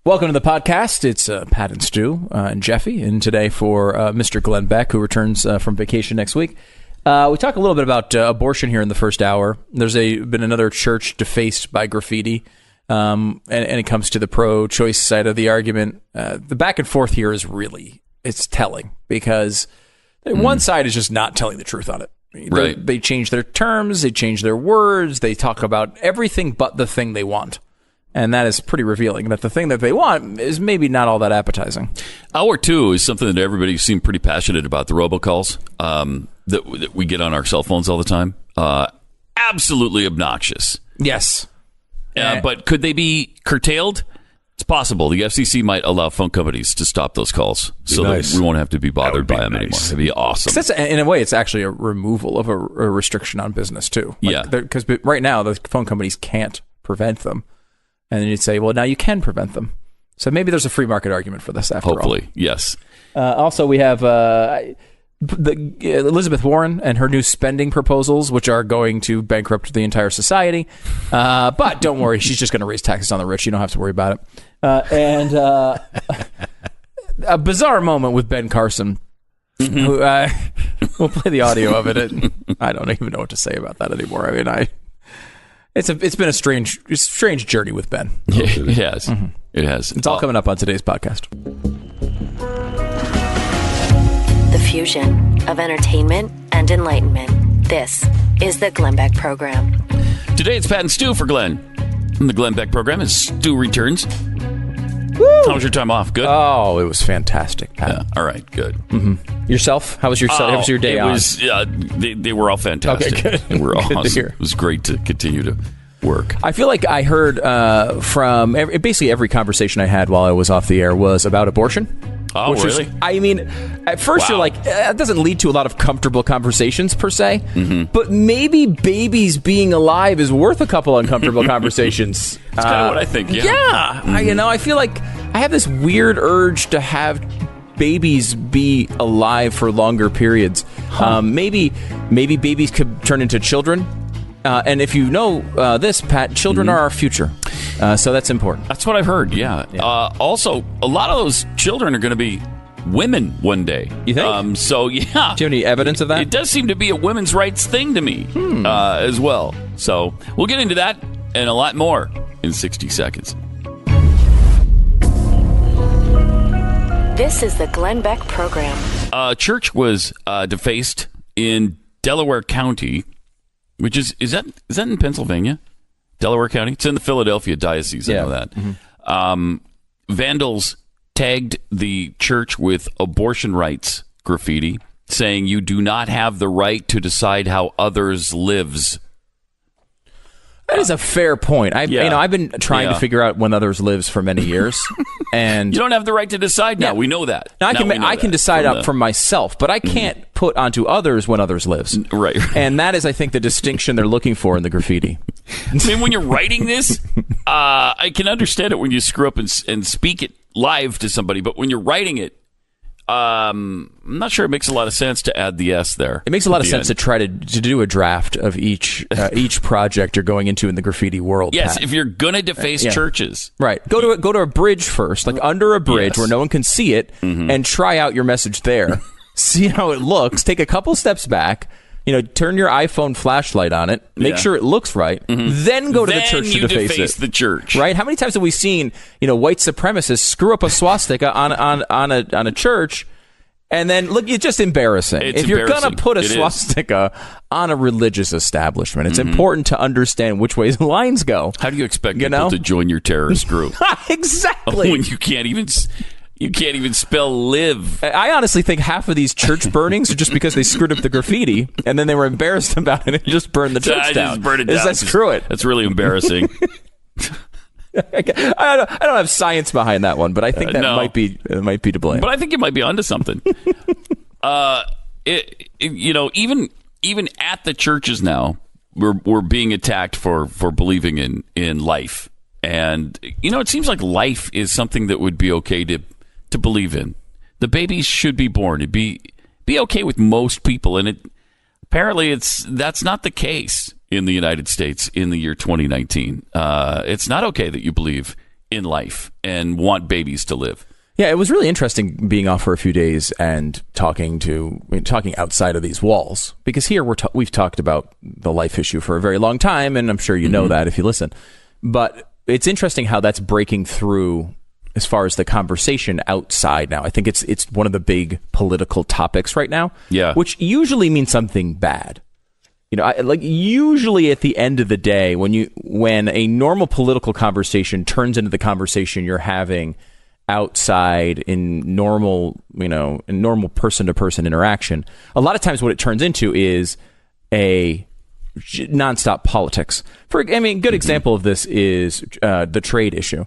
Welcome to the podcast. It's Pat and Stu and Jeffy, and today for Mr. Glenn Beck, who returns from vacation next week. We talk a little bit about abortion here in the first hour. There's been another church defaced by graffiti, and it comes to the pro-choice side of the argument. The back and forth here is it's telling, because one side is just not telling the truth on it. Right. They change their terms, they change their words, they talk about everything but the thing they want. And that is pretty revealing, that the thing that they want is maybe not all that appetizing. Hour two is something that everybody seemed pretty passionate about, the robocalls that we get on our cell phones all the time. Absolutely obnoxious. Yes. But could they be curtailed? It's possible. The FCC might allow phone companies to stop those calls so that we won't have to be bothered by them anymore. It'd be awesome. In a way, it's actually a removal of a restriction on business, too. Because right now, the phone companies can't prevent them. And then you'd say, well, now you can prevent them. So maybe there's a free market argument for this after all. Hopefully, yes. Also, we have Elizabeth Warren and her new spending proposals, which are going to bankrupt the entire society. But don't worry, she's just going to raise taxes on the rich. You don't have to worry about it. And a bizarre moment with Ben Carson. Who, we'll play the audio of it. I don't even know what to say about that anymore. I mean, It's been a strange journey with Ben. It has. Mm-hmm. It has. It's all coming up on today's podcast. The fusion of entertainment and enlightenment. This is the Glenn Beck Program. Today it's Pat and Stu for Glenn. And the Glenn Beck Program is Stu returns. Woo! How was your time off? Good? Oh, it was fantastic, Pat. Yeah, all right, good. Mm-hmm. Yourself? How was your day off? They were all fantastic. Okay, good. They were Good to awesome. hear. It was great to continue to work. I feel like I heard from basically every conversation I had while I was off the air was about abortion. Oh, really? I mean, at first you're like, it doesn't lead to a lot of comfortable conversations per se, but maybe babies being alive is worth a couple uncomfortable conversations. That's kind of what I think, yeah. Yeah. I feel like I have this weird urge to have babies be alive for longer periods. Maybe babies could turn into children. And if you know this, Pat, children are our future. So that's important. That's what I've heard, yeah. Also, a lot of those children are going to be women one day. You think? So, yeah. Do you have any evidence of that? It does seem to be a women's rights thing to me as well. So we'll get into that and a lot more in 60 seconds. This is the Glenn Beck Program. Church was defaced in Delaware County, which is that in Pennsylvania? Delaware County? It's in the Philadelphia diocese. Yeah. I know that. Mm-hmm. Vandals tagged the church with abortion rights graffiti, saying you do not have the right to decide how others lives. That is a fair point. I've been trying to figure out when others lives for many years, and you don't have the right to decide now. We know that. Now, I can decide out for myself, but I can't put onto others when others lives. Right. And that is, I think, the distinction they're looking for in the graffiti. I mean, when you're writing this, I can understand it when you screw up and speak it live to somebody, but when you're writing it, I'm not sure it makes a lot of sense to add the S there. It makes a lot of sense to try to do a draft of each project you're going into in the graffiti world. Yes, Pat. if you're going to deface churches. Right. Go to a bridge first, like under a bridge where no one can see it, and try out your message there. See how it looks. Take a couple steps back. Turn your iPhone flashlight on it. Make sure it looks right. Then go to the church to deface it. The church, right? How many times have we seen white supremacists screw up a swastika on a church, and then look, it's just embarrassing. If you're gonna put a swastika on a religious establishment, it's important to understand which ways the lines go. How do you expect people to join your terrorist group? Exactly. When you can't even spell live. I honestly think half of these church burnings are just because they screwed up the graffiti and then they were embarrassed about it and just burned the church down. Just burn it down. Screw it. That's really embarrassing. I don't have science behind that one, but I think that might be to blame. But I think you might be onto something. Even at the churches now, we're being attacked for believing in life. And, it seems like life is something that would be okay to believe in. The babies should be born. It'd be okay with most people. And apparently that's not the case in the United States in the year 2019. It's not okay that you believe in life and want babies to live. Yeah, it was really interesting being off for a few days and talking outside of these walls, because here we've talked about the life issue for a very long time, and I'm sure you know that if you listen. But it's interesting how that's breaking through as far as the conversation outside now. I think it's one of the big political topics right now, which usually means something bad. Usually at the end of the day, when a normal political conversation turns into the conversation you're having outside in normal person-to-person interaction, a lot of times what it turns into is a nonstop politics. Good example of this is the trade issue.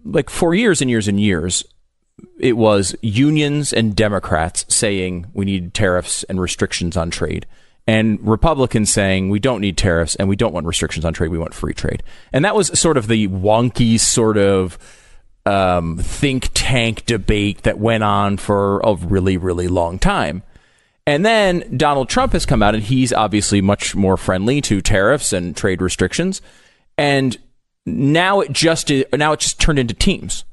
Like for years and years and years, it was unions and Democrats saying we need tariffs and restrictions on trade, and Republicans saying we don't need tariffs and we don't want restrictions on trade, we want free trade. And that was sort of the wonky sort of think tank debate that went on for a really, really long time. And then Donald Trump has come out, and he's obviously much more friendly to tariffs and trade restrictions. And now it just turned into teams.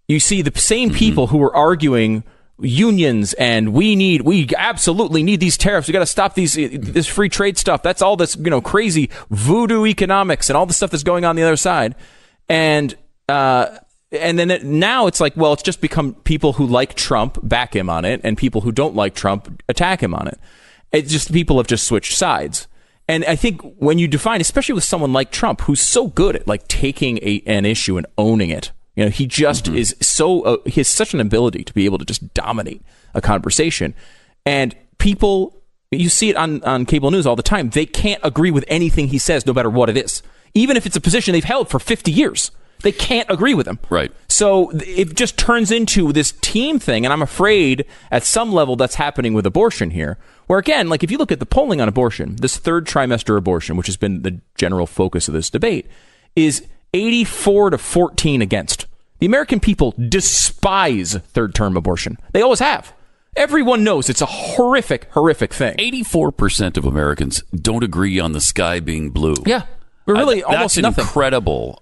You see the same people who were arguing unions and we absolutely need these tariffs. We got to stop this free trade stuff. That's all this crazy voodoo economics and all the stuff that's going on the other side. And then now it's like, well, it's just become people who like Trump back him on it, and people who don't like Trump attack him on it. It's just people have just switched sides. And I think when you define, especially with someone like Trump, who's so good at like taking an issue and owning it, he just is so he has such an ability to be able to just dominate a conversation. And people, you see it on cable news all the time. They can't agree with anything he says, no matter what it is, even if it's a position they've held for 50 years. They can't agree with him. Right. So it just turns into this team thing. And I'm afraid at some level that's happening with abortion here, where, again, like if you look at the polling on abortion, this third trimester abortion, which has been the general focus of this debate, is 84-14 against. The American people despise third-term abortion. They always have. Everyone knows it's a horrific, horrific thing. 84% of Americans don't agree on the sky being blue. Yeah. We're really almost that's an nothing. Incredible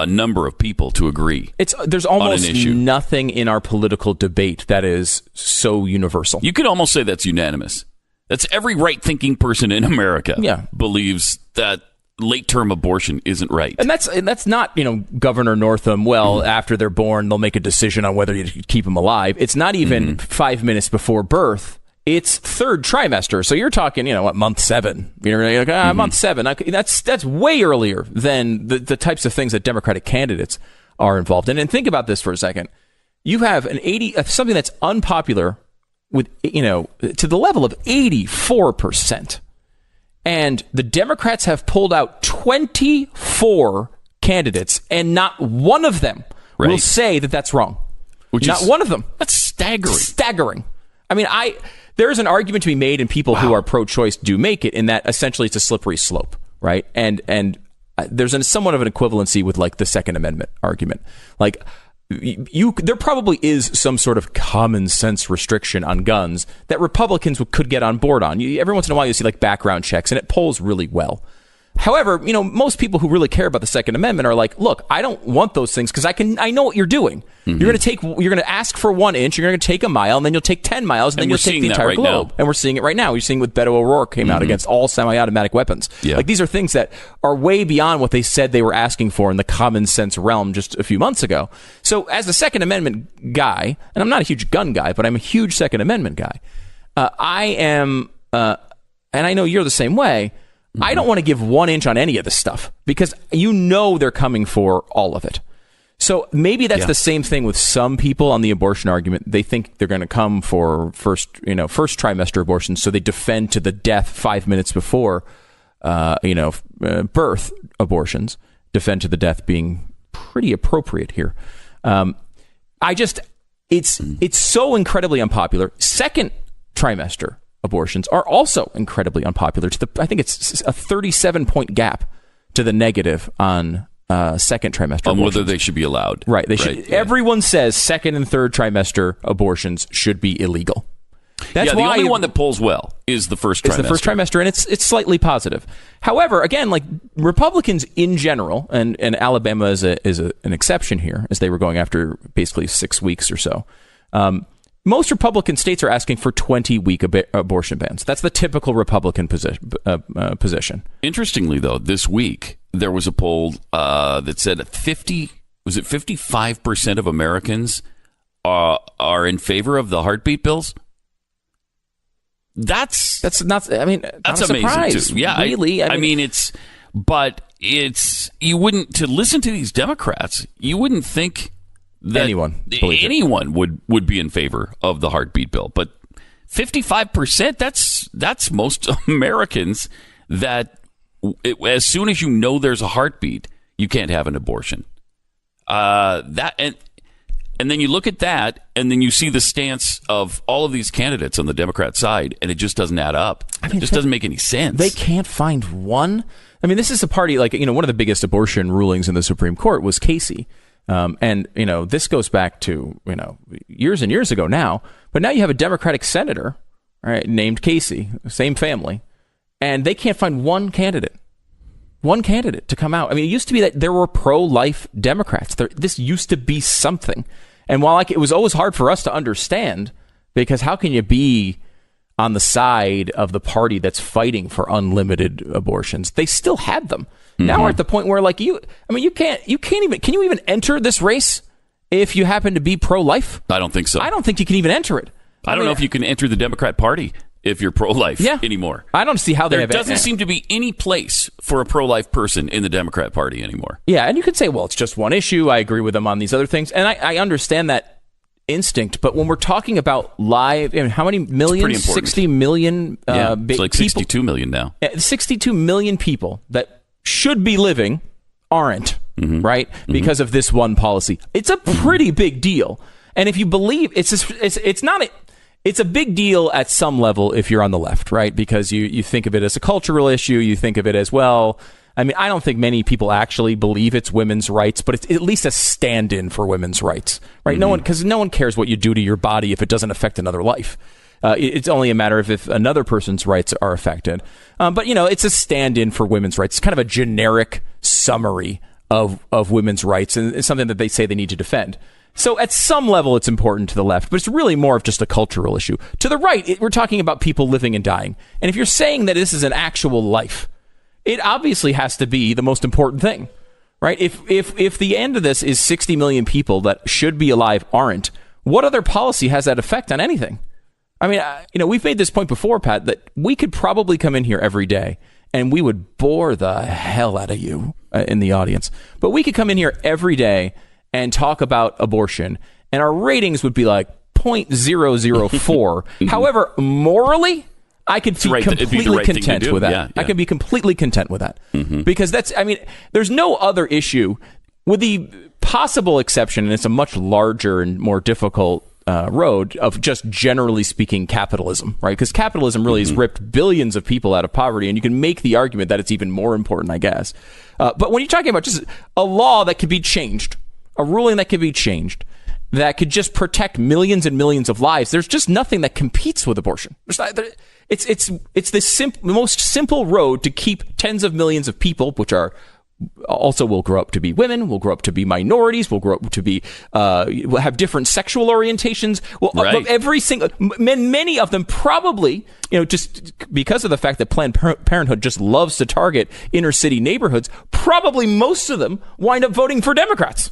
number of people to agree. There's almost nothing in our political debate that is so universal. You could almost say that's unanimous. That's every right-thinking person in America believes that late-term abortion isn't right. And that's not, Governor Northam, after they're born, they'll make a decision on whether you keep them alive. It's not even 5 minutes before birth. It's third trimester. So you're talking, month 7. You're like, month 7. That's way earlier than the types of things that Democratic candidates are involved in. And think about this for a second. You have something that's unpopular with, to the level of 84%. And the Democrats have pulled out 24 candidates, and not one of them will say that that's wrong. Not one of them. That's staggering. Staggering. I mean, there is an argument to be made, and people who are pro-choice do make it, in that essentially it's a slippery slope, right? And there's somewhat of an equivalency with like the Second Amendment argument. Like, there probably is some sort of common sense restriction on guns that Republicans could get on board on. Every once in a while you see like background checks, and it polls really well. However, most people who really care about the Second Amendment are like, look, I don't want those things because I know what you're doing. You're going to ask for 1 inch, you're going to take a mile, and then you'll take 10 miles, and then you'll take the entire globe. Now. And we're seeing it right now. You're seeing with Beto O'Rourke came out against all semi-automatic weapons. Yeah. Like, these are things that are way beyond what they said they were asking for in the common sense realm just a few months ago. So as a Second Amendment guy, and I'm not a huge gun guy, but I'm a huge Second Amendment guy, I am, and I know you're the same way, I don't want to give 1 inch on any of this stuff because they're coming for all of it. So maybe that's the same thing with some people on the abortion argument. They think they're going to come for first trimester abortions, so they defend to the death 5 minutes before, birth abortions. Defend to the death being pretty appropriate here. It's so incredibly unpopular. Second trimester abortions are also incredibly unpopular. I think it's a 37-point gap to the negative on second trimester on abortions. Whether they should be allowed. Right. They should. Yeah. Everyone says second and third trimester abortions should be illegal. The only one that polls well is the first trimester. It's the first trimester, and it's slightly positive. However, again, like Republicans in general, and Alabama is an exception here, as they were going after basically 6 weeks or so. Most Republican states are asking for 20-week abortion bans. That's the typical Republican position. Interestingly, though, this week there was a poll that said 55% of Americans are in favor of the heartbeat bills. That's not. I mean, that's amazing surprise, too. Yeah, really. It's you wouldn't, to listen to these Democrats, you wouldn't think that anyone would be in favor of the heartbeat bill, but 55%. That's most Americans. That as soon as you know there's a heartbeat, you can't have an abortion. And then you look at that, and then you see the stance of all of these candidates on the Democrat side, and it just doesn't add up. I mean, it just doesn't make any sense. They can't find one. I mean, this is a party, like, one of the biggest abortion rulings in the Supreme Court was Casey. And this goes back to, years and years ago now. But now you have a Democratic senator, right, named Casey, same family, and they can't find one candidate to come out. I mean, it used to be that there were pro-life Democrats. This used to be something. And while it was always hard for us to understand, because how can you be on the side of the party that's fighting for unlimited abortions? They still had them. Mm-hmm. Now we're at the point where, like, can you even enter this race if you happen to be pro-life? I don't think so. I don't think you can even enter it. I don't know if you can enter the Democrat Party if you're pro-life anymore. I don't see how there doesn't seem to be any place for a pro-life person in the Democrat Party anymore. Yeah, and you could say, well, it's just one issue. I agree with them on these other things. And I understand that instinct. But when we're talking about live, how many millions? 60 million it's like 62 million now. 62 million people that should be living aren't, right? Mm-hmm. Because of this one policy. It's a pretty big deal. And if you believe, it's a big deal at some level if you're on the left, right? Because you think of it as a cultural issue. You think of it as, well, I mean, I don't think many people actually believe it's women's rights, but it's at least a stand-in for women's rights, right? Mm-hmm. No one cares what you do to your body if it doesn't affect another life. It's only a matter of if another person's rights are affected. But, it's a stand-in for women's rights. It's kind of a generic summary of women's rights, and it's something that they say they need to defend. So at some level, it's important to the left, but it's really more of just a cultural issue. To the right, we're talking about people living and dying. And if you're saying that this is an actual life, it obviously has to be the most important thing, right? If the end of this is 60 million people that should be alive aren't, what other policy has that effect on anything? I mean, we've made this point before, Pat, that we could probably come in here every day and we would bore the hell out of you in the audience. But we could come in here every day and talk about abortion, and our ratings would be like 0.004. However, morally, I could be completely content with that. Yeah. I could be completely content with that. Mm-hmm. Because there's no other issue, with the possible exception, and it's a much larger and more difficult road, of just generally speaking capitalism, right? Because capitalism really has ripped billions of people out of poverty, and you can make the argument that it's even more important, I guess. But when you're talking about just a law that could be changed, a ruling that could be changed, that could just protect millions and millions of lives, there's just nothing that competes with abortion. It's the most simple road to keep tens of millions of people, which are also will grow up to be women, will grow up to be minorities, will grow up to be will have different sexual orientations. Well, every single many of them probably, just because of the fact that Planned Parenthood just loves to target inner city neighborhoods, probably most of them wind up voting for Democrats.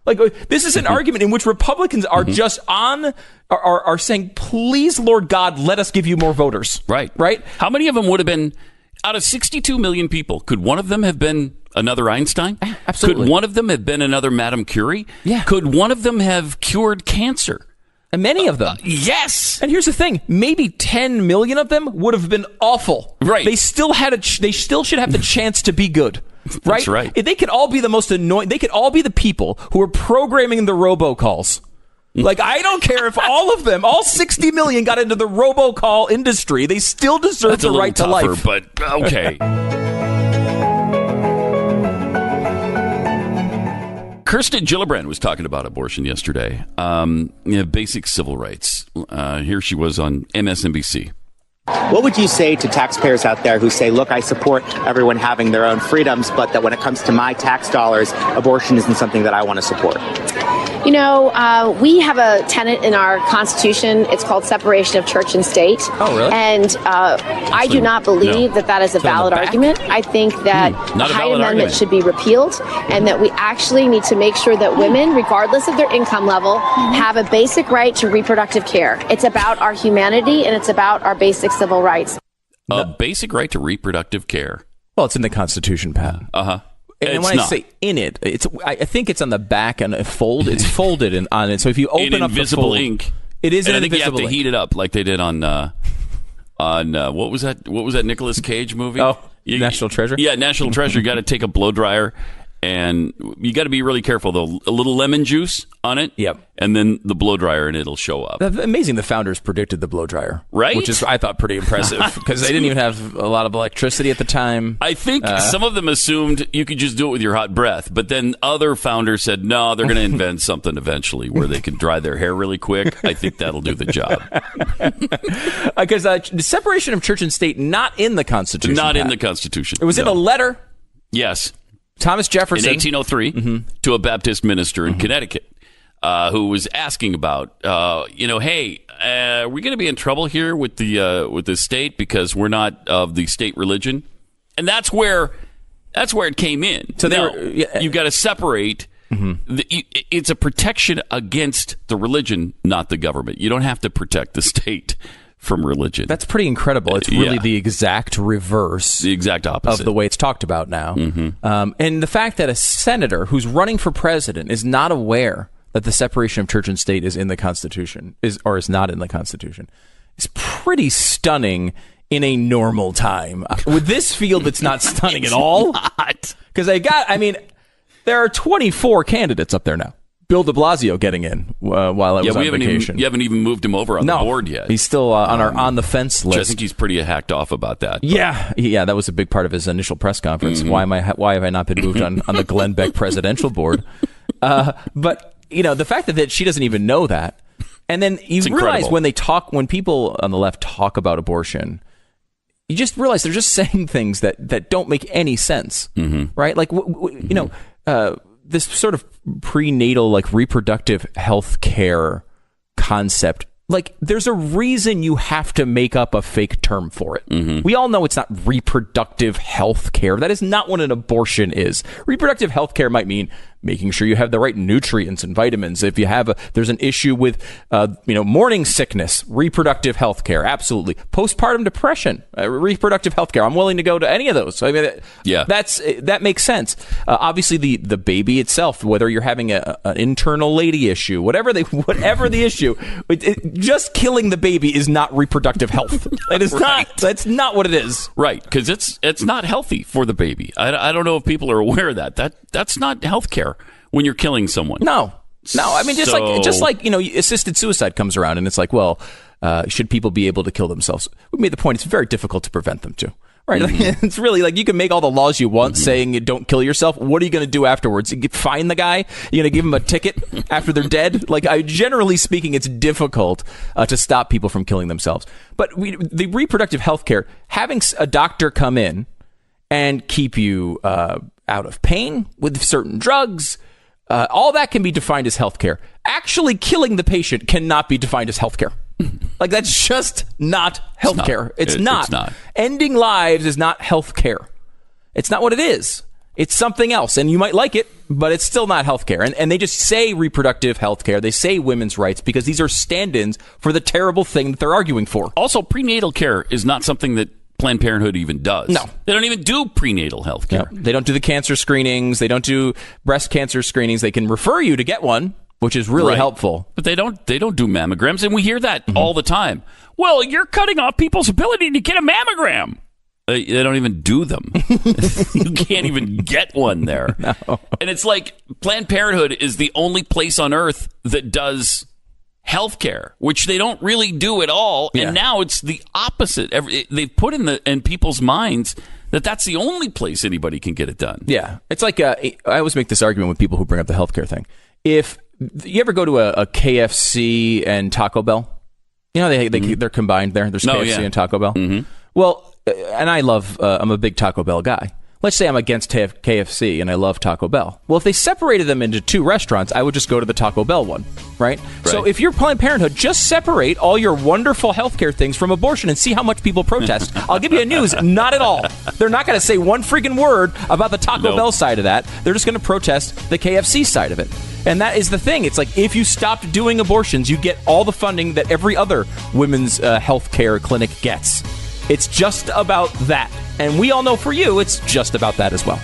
Like, this is an argument in which Republicans are just are saying, please, Lord God, let us give you more voters. Right. How many of them would have been, out of 62 million people, could one of them have been another Einstein? Absolutely. Could one of them have been another Madame Curie? Yeah. Could one of them have cured cancer? And many of them. Yes. And here's the thing. Maybe 10 million of them would have been awful. Right. They still should have the chance to be good. Right? That's right. If they could all be the most annoying. They could all be the people who are programming the robocalls. Like, I don't care if all of them, all 60 million, got into the robocall industry. They still deserve the right to life. But okay. Kirsten Gillibrand was talking about abortion yesterday. Basic civil rights. Here she was on MSNBC. What would you say to taxpayers out there who say, look, I support everyone having their own freedoms, but that when it comes to my tax dollars, abortion isn't something that I want to support? You know, we have a tenet in our Constitution. It's called separation of church and state. Oh, really? And I do not believe that is a valid argument. I think that the Hyde Amendment should be repealed, and that we actually need to make sure that women, regardless of their income level, have a basic right to reproductive care. It's about our humanity, and it's about our basic civil rights. A basic right to reproductive care. Well, it's in the Constitution, Pat. Uh-huh. And when I say in it, I think it's on the back and a fold. It's folded on it. So if you open up invisible the fold, ink, it is and an I think you have invisible to ink. heat it up like they did on what was that? What was that Nicolas Cage movie? Oh, National Treasure. Yeah, National Treasure. You got to take a blow dryer, and you got to be really careful though. A little lemon juice on it. Yep. And then the blow dryer, and it'll show up. Amazing. The founders predicted the blow dryer, right? Which is, I thought, pretty impressive because they didn't even have a lot of electricity at the time. I think some of them assumed you could just do it with your hot breath, but then other founders said, no, they're going to invent something eventually where they can dry their hair really quick. I think that'll do the job. Because the separation of church and state, not in the Constitution. Not in the Constitution. It was in a letter. Yes. Thomas Jefferson. In 1803 to a Baptist minister in Connecticut who was asking about, hey, are we going to be in trouble here with the state because we're not of the state religion? And that's where it came in. So you've got to separate. It's a protection against the religion, not the government. You don't have to protect the state from religion. That's pretty incredible. It's really the exact reverse. The exact opposite. Of the way it's talked about now. And the fact that a senator who's running for president is not aware that the separation of church and state is in the Constitution, is not in the Constitution, is pretty stunning in a normal time. With this field, it's not stunning at all. Because there are 24 candidates up there now. Bill de Blasio getting in while I was on vacation. You haven't even moved him over on the board yet. He's still on our on the fence list. I think he's pretty hacked off about that. Yeah, that was a big part of his initial press conference. Why have I not been moved on the Glenn Beck presidential board? But the fact that she doesn't even know that, and then you realize when people on the left talk about abortion, you just realize they're just saying things that don't make any sense, right? Like this sort of prenatal, like reproductive health care concept. Like, there's a reason you have to make up a fake term for it. We all know it's not reproductive health care. That is not what an abortion is. Reproductive health care might mean making sure you have the right nutrients and vitamins. If you have there's an issue with, morning sickness, reproductive health care. Absolutely. Postpartum depression, reproductive health care. I'm willing to go to any of those. I mean, that makes sense. Obviously, the baby itself, whether you're having an internal lady issue, whatever the issue, just killing the baby is not reproductive health. It is not. That's not what it is. Right, because it's not healthy for the baby. I don't know if people are aware of that. That's not health care when you're killing someone. No. I mean, just like assisted suicide comes around, and it's like, well, should people be able to kill themselves? We made the point. It's very difficult to prevent them to. Right. It's really like you can make all the laws you want saying you don't kill yourself. What are you going to do afterwards? You fine the guy? You're going to give him a ticket after they're dead? Like, generally speaking, it's difficult to stop people from killing themselves. But the reproductive health care, having a doctor come in and keep you out of pain with certain drugs, all that can be defined as health care. Actually killing the patient cannot be defined as health care. Like, that's just not healthcare. It's not. Ending lives is not healthcare. It's not what it is. It's something else. And you might like it, but it's still not healthcare. And they just say reproductive healthcare. They say women's rights because these are stand-ins for the terrible thing that they're arguing for. Also, prenatal care is not something that Planned Parenthood even does. No. They don't even do prenatal health care. No. They don't do the cancer screenings. They don't do breast cancer screenings. They can refer you to get one, which is really helpful. But they don't do mammograms, and we hear that all the time. Well, you're cutting off people's ability to get a mammogram. They don't even do them. You can't even get one there. No. And it's like Planned Parenthood is the only place on earth that does health care, which they don't really do at all. Yeah. And now it's the opposite. They've put in people's minds that that's the only place anybody can get it done. Yeah. It's like, I always make this argument with people who bring up the healthcare thing. If you ever go to a KFC and Taco Bell, You know, they're combined there. There's KFC and Taco Bell. Mm-hmm. Well, and I love, I'm a big Taco Bell guy. Let's say I'm against KFC and I love Taco Bell. Well, if they separated them into two restaurants, I would just go to the Taco Bell one, right? So if you're Planned Parenthood, just separate all your wonderful healthcare things from abortion and see how much people protest. I'll give you a news, not at all. They're not going to say one freaking word about the Taco Bell side of that. They're just going to protest the KFC side of it. And that is the thing. It's like if you stopped doing abortions, you get all the funding that every other women's health care clinic gets. It's just about that. And we all know for you, it's just about that as well.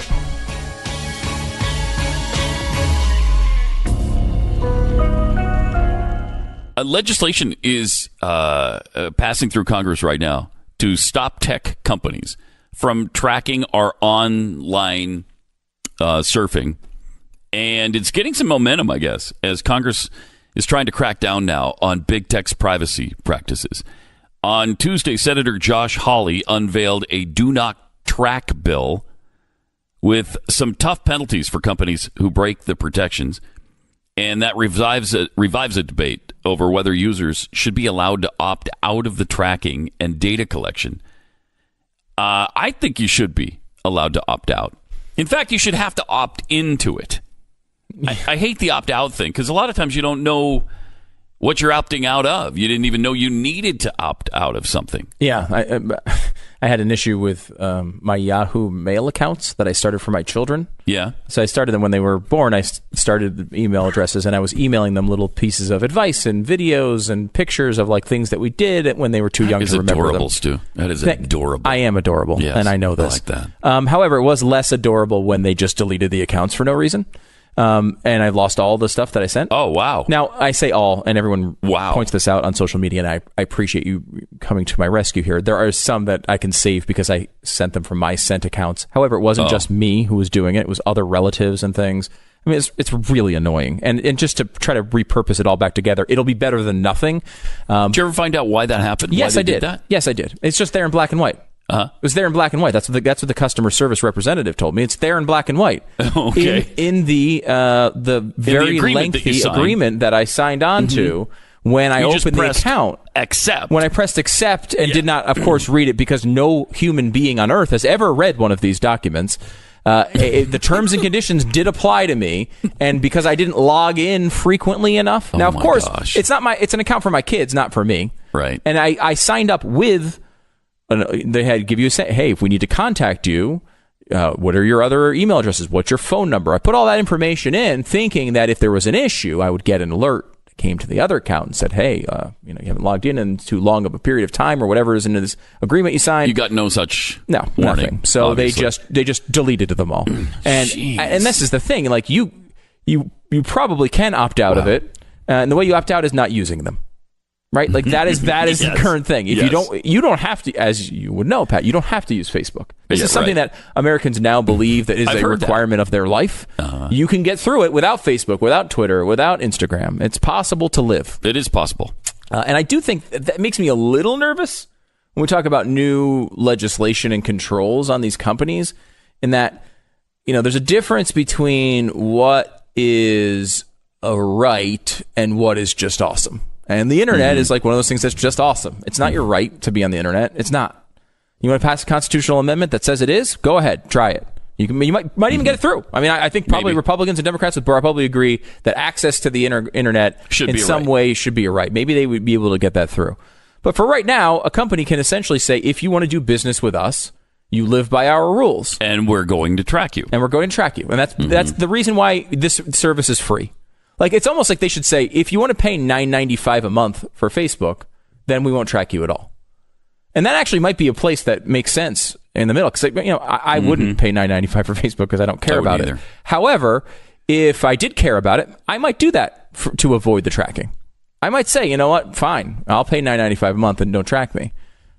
Legislation is passing through Congress right now to stop tech companies from tracking our online surfing. And it's getting some momentum, I guess, as Congress is trying to crack down now on big tech's privacy practices. On Tuesday, Senator Josh Hawley unveiled a do not track bill with some tough penalties for companies who break the protections. And that revives a debate over whether users should be allowed to opt out of the tracking and data collection. I think you should be allowed to opt out. In fact, you should have to opt into it. I hate the opt-out thing because a lot of times you don't know what you're opting out of. You didn't even know you needed to opt out of something. Yeah, I had an issue with my Yahoo Mail accounts that I started for my children. Yeah. So I started them when they were born. I started the email addresses, and I was emailing them little pieces of advice and videos and pictures of like things that we did when they were too young to remember adorable, them. Stu. That is adorable. I am adorable, yes, and I know this. I like that. However, it was less adorable when they just deleted the accounts for no reason. And I've lost all the stuff that I sent. Oh, wow. Now, I say all, and everyone points this out on social media, and I appreciate you coming to my rescue here. There are some that I can save because I sent them from my sent accounts. However, it wasn't just me who was doing it. It was other relatives and things. I mean, it's really annoying. And just to try to repurpose it all back together, it'll be better than nothing. Did you ever find out why that happened? Yes, I did. Yes, I did. It's just there in black and white. It was there in black and white. That's what the customer service representative told me. It's there in black and white. Okay. In the very lengthy agreement that I signed on to when I opened the account. Accept. When I pressed accept and did not, of course, read it because no human being on earth has ever read one of these documents. The terms and conditions did apply to me, and because I didn't log in frequently enough. Now, of course, it's an account for my kids, not for me. Right. And I signed up with. They had to give you hey, if we need to contact you, what are your other email addresses? What's your phone number? I put all that information in, thinking that if there was an issue, I would get an alert that came to the other account and said, hey, you haven't logged in too long of a period of time or whatever is in this agreement you signed. You got no such warning, nothing. So obviously. they just deleted them all. And this is the thing, like you probably can opt out of it, and the way you opt out is not using them. Right, like that is yes. the current thing. If you don't have to, as you would know, Pat, you don't have to use Facebook. This is something that Americans now believe that is a requirement of their life. You can get through it without Facebook, without Twitter, without Instagram. It's possible to live. It is possible, and I do think that makes me a little nervous when we talk about new legislation and controls on these companies. In that, there's a difference between what is a right and what is just awesome. And the internet is like one of those things that's just awesome. It's not your right to be on the internet. It's not. You want to pass a constitutional amendment that says it is? Go ahead, try it. You might even get it through. I mean, I think probably Republicans and Democrats would probably agree that access to the internet in some way should be a right. Maybe they would be able to get that through. But for right now, a company can essentially say, if you want to do business with us, you live by our rules, and we're going to track you. And that's the reason why this service is free. Like, it's almost like they should say, if you want to pay $9.95 a month for Facebook, then we won't track you at all. And that actually might be a place that makes sense in the middle. Because, I wouldn't pay $9.95 for Facebook because I don't care about it. However, if I did care about it, I might do that to avoid the tracking. I might say, you know what, fine, I'll pay $9.95 a month and don't track me.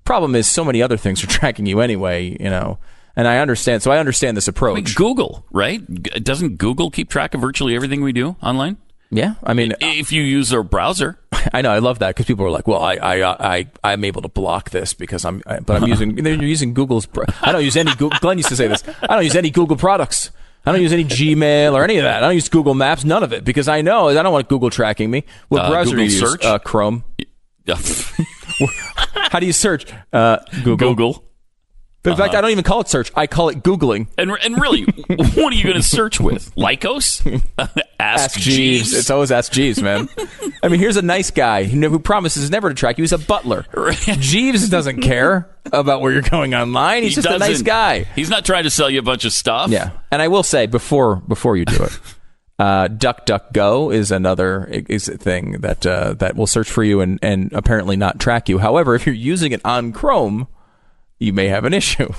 Problem is, so many other things are tracking you anyway, And I understand. So I understand this approach. I mean, Google, right? Doesn't Google keep track of virtually everything we do online? Yeah, I mean, if you use their browser, I know. I love that because people are like, "Well, I'm able to block this because I'm using." They're using Google's. I don't use any Google. Glenn used to say this. I don't use any Google products. I don't use any Gmail or any of that. I don't use Google Maps. None of it because I know I don't want Google tracking me. What browser do you use? Chrome. How do you search? Google. But in fact, I don't even call it search. I call it Googling. And really, what are you going to search with? Lycos? Ask Jeeves. It's always Ask Jeeves, man. I mean, here's a nice guy who promises never to track you. He's a butler. Jeeves doesn't care about where you're going online. He's just a nice guy. He's not trying to sell you a bunch of stuff. Yeah. And I will say, before you do it, DuckDuckGo is another thing that will search for you and apparently not track you. However, if you're using it on Chrome, you may have an issue,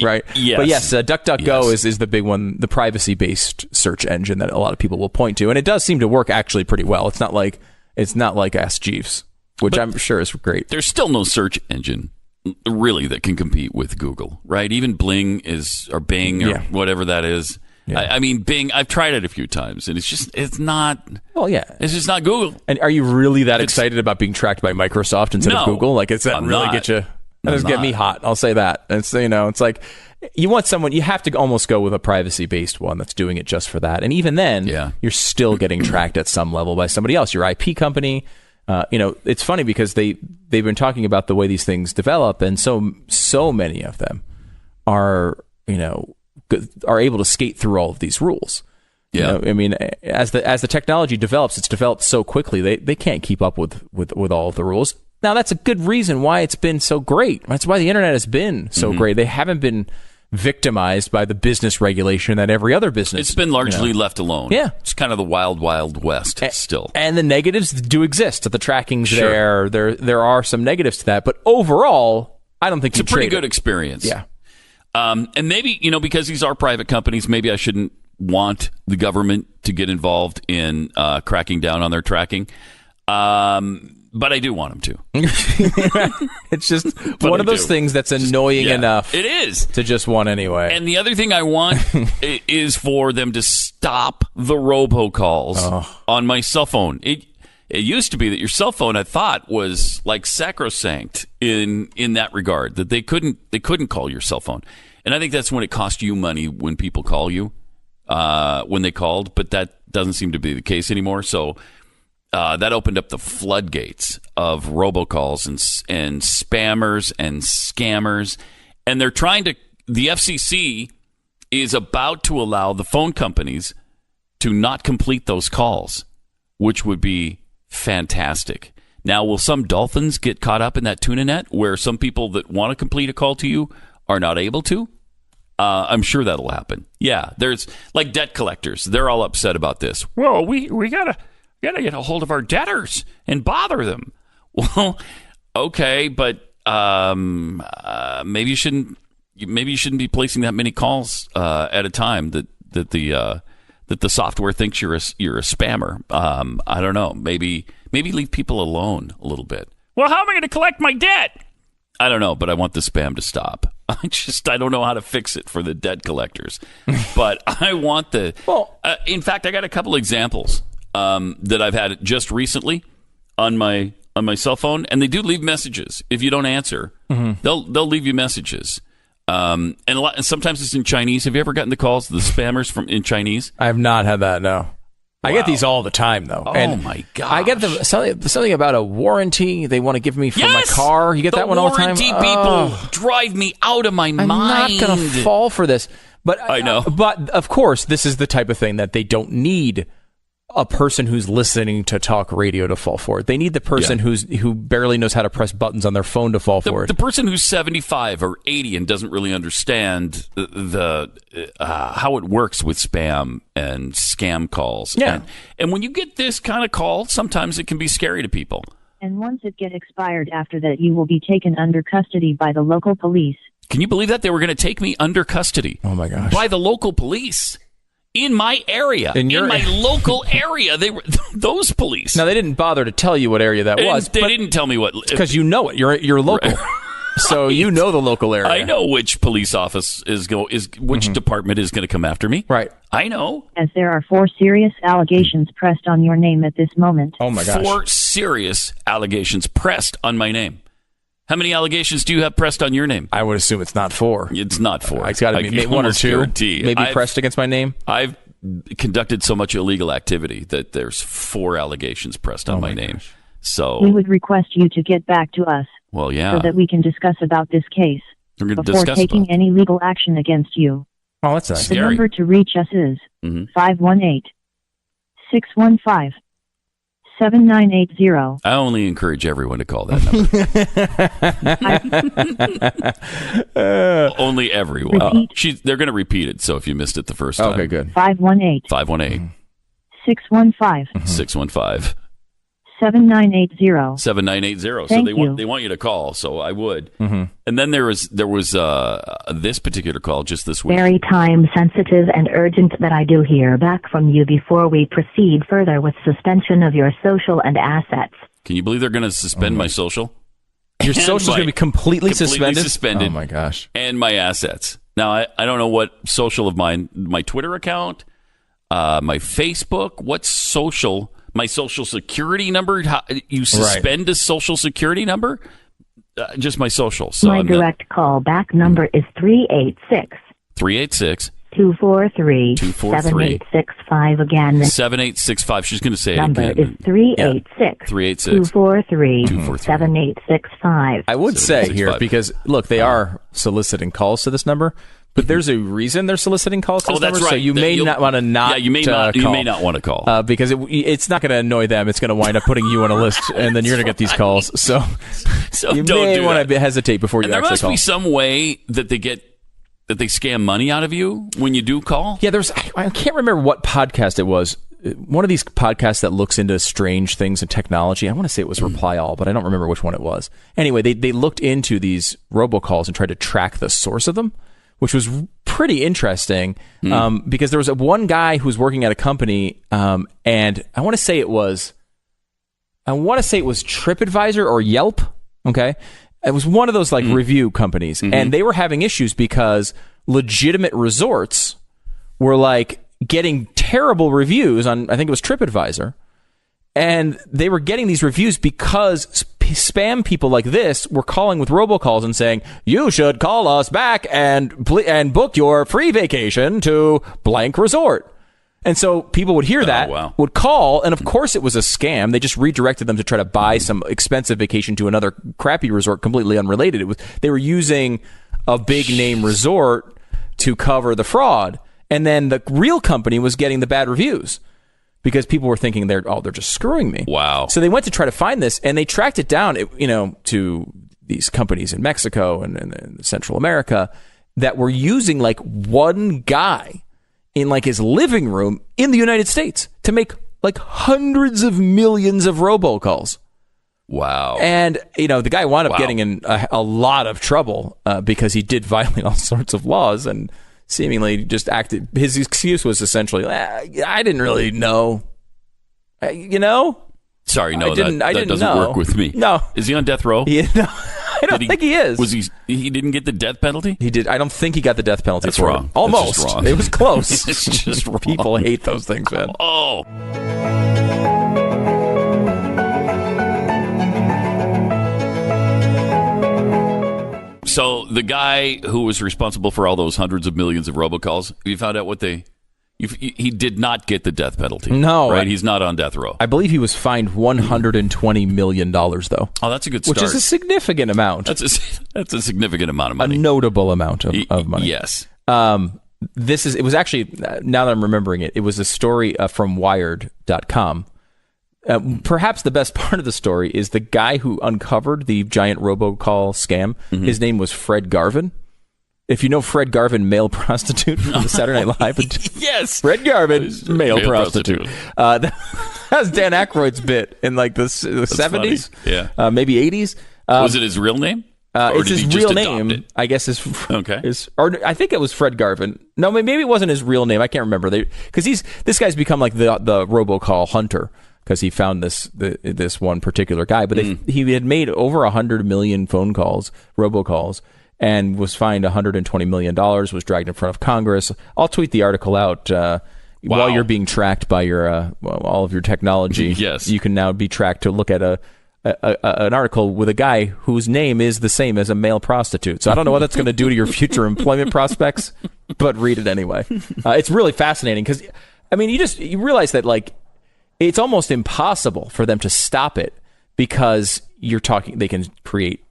right? Yes. But yes, DuckDuckGo is the big one, the privacy-based search engine that a lot of people will point to, and it does seem to work actually pretty well. It's not like Ask Jeeves, which I'm sure is great. There's still no search engine really that can compete with Google, right? Even Bing or Bing or whatever that is. Yeah. I mean, Bing, I've tried it a few times, and it's not... Well, yeah. It's just not Google. And are you really that excited about being tracked by Microsoft instead of Google? Like, it's that really get you... That doesn't get me hot. I'll say that. And so, it's like you want someone, you have to almost go with a privacy-based one that's doing it just for that. And even then, you're still getting tracked at some level by somebody else, your IP company. It's funny because they've been talking about the way these things develop, and so many of them are able to skate through all of these rules. Yeah. I mean, as the technology develops, it's developed so quickly, they can't keep up with all of the rules. Now, that's a good reason why it's been so great. That's why the internet has been so great. They haven't been victimized by the business regulation that every other business. It's been largely left alone. Yeah. It's kind of the wild, wild west still. And the negatives do exist. The tracking's there. There are some negatives to that. But overall, I don't think it's a pretty good experience. Yeah. And maybe, because these are private companies, maybe I shouldn't want the government to get involved in cracking down on their tracking. But I do want them to. It's just one of those things that's annoying enough. It is. To just want anyway. And the other thing I want is for them to stop the robocalls on my cell phone. It used to be that your cell phone, I thought, was like sacrosanct in that regard, that they couldn't call your cell phone. And I think that's when it cost you money when people call you, when they called. But that doesn't seem to be the case anymore. So that opened up the floodgates of robocalls and spammers and scammers. And they're the FCC is about to allow the phone companies to not complete those calls, which would be fantastic. Now, will some dolphins get caught up in that tuna net where some people that want to complete a call to you are not able to? I'm sure that'll happen. Yeah, there's like debt collectors. They're all upset about this. Well, we gotta get a hold of our debtors and bother them. Well, okay, but maybe you shouldn't be placing that many calls at a time that the software thinks you're a spammer. I don't know. Maybe leave people alone a little bit. Well, how am I going to collect my debt? I don't know, but I want the spam to stop. I don't know how to fix it for the debt collectors, but I want in fact, I got a couple examples that I've had just recently on my cell phone, and they do leave messages. If you don't answer, they'll leave you messages. And sometimes it's in Chinese. Have you ever gotten the calls, the spammers in Chinese? I have not had that. No. I get these all the time, though. Oh, my gosh. I get them something about a warranty they want to give me for my car. You get that one all the time? The warranty people drive me out of my mind. I'm not going to fall for this. But I know. But, of course, this is the type of thing that they don't need a person who's listening to talk radio to fall for it. They need the person who barely knows how to press buttons on their phone to fall for it. The person who's 75 or 80 and doesn't really understand the how it works with spam and scam calls. Yeah. And when you get this kind of call, sometimes it can be scary to people. And once it gets expired after that, you will be taken under custody by the local police. Can you believe that? They were going to take me under custody. Oh, my gosh. By the local police. In my area, in my local area, they were those police. Now, they didn't bother to tell you what area that was. They didn't tell me what, because you know it. You're local, so you know the local area. I know which police office which department is going to come after me. Right. I know. As there are 4 serious allegations pressed on your name at this moment. Oh my gosh! 4 serious allegations pressed on my name. How many allegations do you have pressed on your name? I would assume it's not 4. It's not 4. It's got to be 1 or 2. Maybe pressed against my name. I've conducted so much illegal activity that there's 4 allegations pressed on my name. Gosh. So we would request you to get back to us. Well, yeah. So that we can discuss about this case We're going to before discuss taking about any legal action against you. Oh, that's nice. The Scary. number to reach us is 518-615-7980. I only encourage everyone to call that number. Only everyone. They're going to repeat it, so if you missed it the first time. Okay, good. 518-615. 615. 7980. 7980. Thank So they want you to call, so I would. And then there was this particular call just this week. Very time sensitive and urgent that I do hear back from you before we proceed further with suspension of your social and assets. Can you believe they're going to suspend my social? Your social's going to be completely suspended? Oh, my gosh. And my assets. Now, I don't know what social of mine, my Twitter account, my Facebook, what's social, my social security number, you suspend a social security number? Just my social. So my direct call back number is 386. 386. 243-7865 again. 7865. She's going to say it number again. Number is 386-243-7865. I would say here, because, look, they are soliciting calls to this number, but there's a reason they're soliciting calls to this number, right. So you may not want to not you may not want to call. Because it's not going to annoy them. It's going to wind up putting you on a list, and then you're going to get these calls. So you may want to hesitate before you actually call. There must be some way that they scam money out of you when you do call? Yeah, I can't remember what podcast it was. One of these podcasts that looks into strange things in technology. I want to say it was Reply All, but I don't remember which one it was. Anyway, they looked into these robocalls and tried to track the source of them, which was pretty interesting because there was one guy who was working at a company, and I want to say it was TripAdvisor or Yelp. Okay. It was one of those review companies, and they were having issues because legitimate resorts were getting terrible reviews on, I think it was TripAdvisor, and they were getting these reviews because spam people like this were calling with robocalls and saying, you should call us back and book your free vacation to blank resort. And so people would hear that, would call, and of course it was a scam. They just redirected them to try to buy some expensive vacation to another crappy resort completely unrelated. They were using a big name resort to cover the fraud. And then the real company was getting the bad reviews because people were thinking they're just screwing me. Wow. So they went to try to find this, and they tracked it down, to these companies in Mexico and Central America that were using one guy in his living room in the United States to make hundreds of millions of robocalls. Wow. And, the guy wound up getting in a lot of trouble because he did violate all sorts of laws and seemingly just acted. His excuse was essentially, I didn't really know. Sorry, no, that doesn't know. work with me. No. Is he on death row? No, I don't think he is. He didn't get the death penalty? He did. I don't think he got the death penalty. That's for wrong. it. Almost. That's just wrong. It was close. It's just wrong. People hate those things, man. Oh. So the guy who was responsible for all those hundreds of millions of robocalls, you found out he did not get the death penalty. No. Right? He's not on death row. I believe he was fined $120 million, though. Oh, that's a good start. Which is a significant amount. That's a significant amount of money. A notable amount of money. Yes. It was actually, now that I'm remembering it, it was a story from Wired.com. Perhaps the best part of the story is the guy who uncovered the giant robocall scam. His name was Fred Garvin. If you know Fred Garvin, male prostitute from the Saturday Night Live. Yes. Fred Garvin, male prostitute. That was Dan Aykroyd's bit in the 70s. Yeah. Maybe 80s. Was it his real name? It's his real name, I guess. Or I think it was Fred Garvin. No, maybe it wasn't his real name. I can't remember. Because this guy's become the robocall hunter because he found this one particular guy. But he had made over 100 million phone calls, robocalls, and was fined $120 million, was dragged in front of Congress. I'll tweet the article out while you're being tracked by your all of your technology. Yes. You can now be tracked to look at an article with a guy whose name is the same as a male prostitute. So I don't know what that's going to do to your future employment prospects, but read it anyway. It's really fascinating because, you realize that it's almost impossible for them to stop it because you're talking. They can create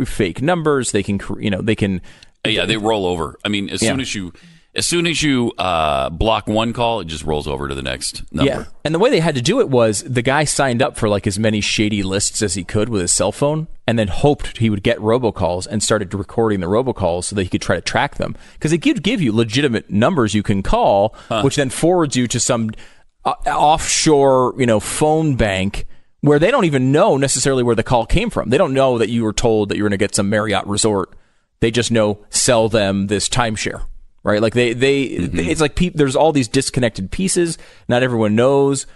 fake numbers. They can, they can. Yeah, they roll over. I mean, as soon as you block one call, it just rolls over to the next number. Yeah, and the way they had to do it was the guy signed up for like as many shady lists as he could with his cell phone, and then hoped he would get robocalls and started recording the robocalls so that he could try to track them, because it could give you legitimate numbers you can call, which then forwards you to some offshore, phone bank where they don't even know necessarily where the call came from. They don't know that you were told that you were going to get some Marriott resort. They just know sell them this timeshare, right? Like it's like there's all these disconnected pieces. Not everyone knows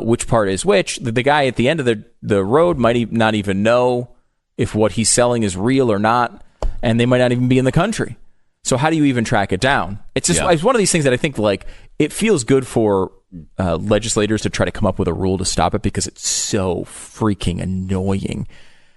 which part is which. The guy at the end of the road might not even know if what he's selling is real or not, and they might not even be in the country. So how do you even track it down? It's just it's one of these things that I think like it feels good for legislators to try to come up with a rule to stop it, because it's so freaking annoying.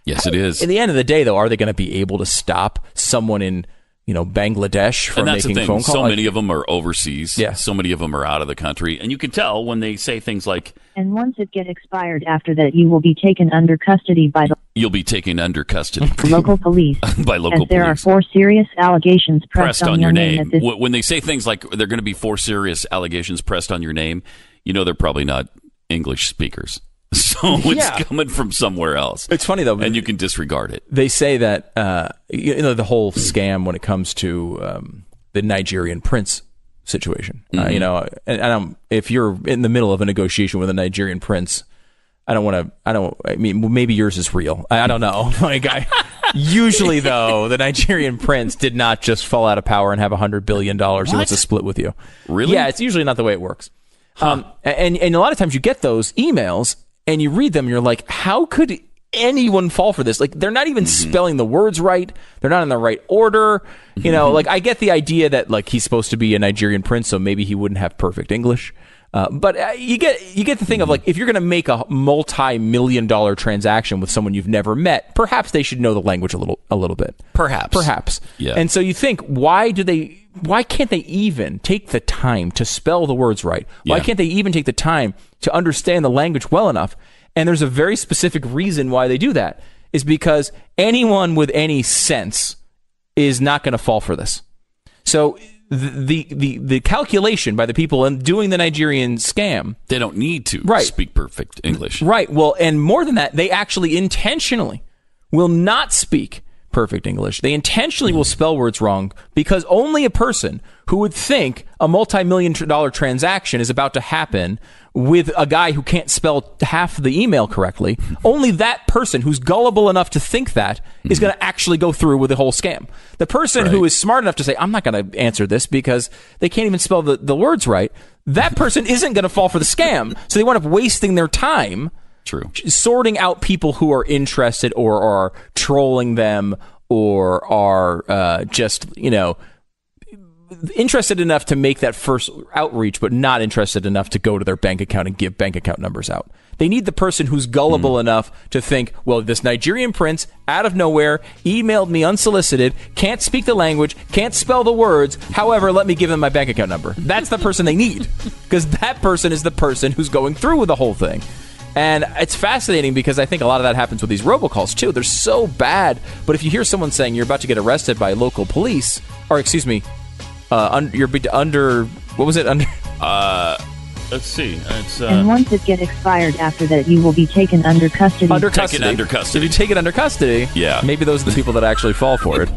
Yes, it is. At the end of the day, though, are they going to be able to stop someone in, Bangladesh from making phone calls? So many of them are overseas. Yeah. So many of them are out of the country. And you can tell when they say things like... And once it gets expired after that, you will be taken under custody by the... You'll be taken under custody. local police. By local as there police. are 4 serious allegations pressed on your name. This... When they say things like there are going to be 4 serious allegations pressed on your name, they're probably not English speakers. So it's coming from somewhere else. It's funny, though. And you can disregard it. They say that, the whole scam when it comes to the Nigerian prince situation. And if you're in the middle of a negotiation with a Nigerian prince, maybe yours is real. I don't know. Usually, though, the Nigerian prince did not just fall out of power and have $100 billion he wants to split with you. Really? Yeah, it's usually not the way it works. And a lot of times you get those emails and you read them and you're like, how could anyone fall for this? Like, they're not even spelling the words right. They're not in the right order. I get the idea that like he's supposed to be a Nigerian prince, so maybe he wouldn't have perfect English. But you get the thing of like, if you're going to make a multi-million-dollar transaction with someone you've never met, perhaps they should know the language a little bit. Perhaps. Yeah. And so you think, why can't they even take the time to spell the words right? Why can't they even take the time to understand the language well enough? And there's a very specific reason why they do that, is because anyone with any sense is not going to fall for this. So the calculation by the people doing the Nigerian scam, they don't need to speak perfect English. Right. Well, and more than that, they actually intentionally will not speak perfect English. They intentionally will spell words wrong, because only a person who would think a multi-million-dollar transaction is about to happen with a guy who can't spell half the email correctly, only that person who's gullible enough to think that is going to actually go through with the whole scam. The person who is smart enough to say, I'm not going to answer this because they can't even spell the words right, that person isn't going to fall for the scam. So they wind up wasting their time sorting out people who are interested or are trolling them or are just, interested enough to make that first outreach, but not interested enough to go to their bank account and give bank account numbers out. They need the person who's gullible enough to think, well, this Nigerian prince out of nowhere emailed me unsolicited, can't speak the language, can't spell the words. However, let me give them my bank account number. That's the person they need, because that person is the person who's going through with the whole thing. And it's fascinating because I think a lot of that happens with these robocalls too. They're so bad. But if you hear someone saying you're about to get arrested by local police, or excuse me, you're under, what was it? Let's see. It's, and once it gets expired after that, you will be taken under custody. Taken under custody. If you take it under custody, yeah, maybe those are the people that actually fall for it.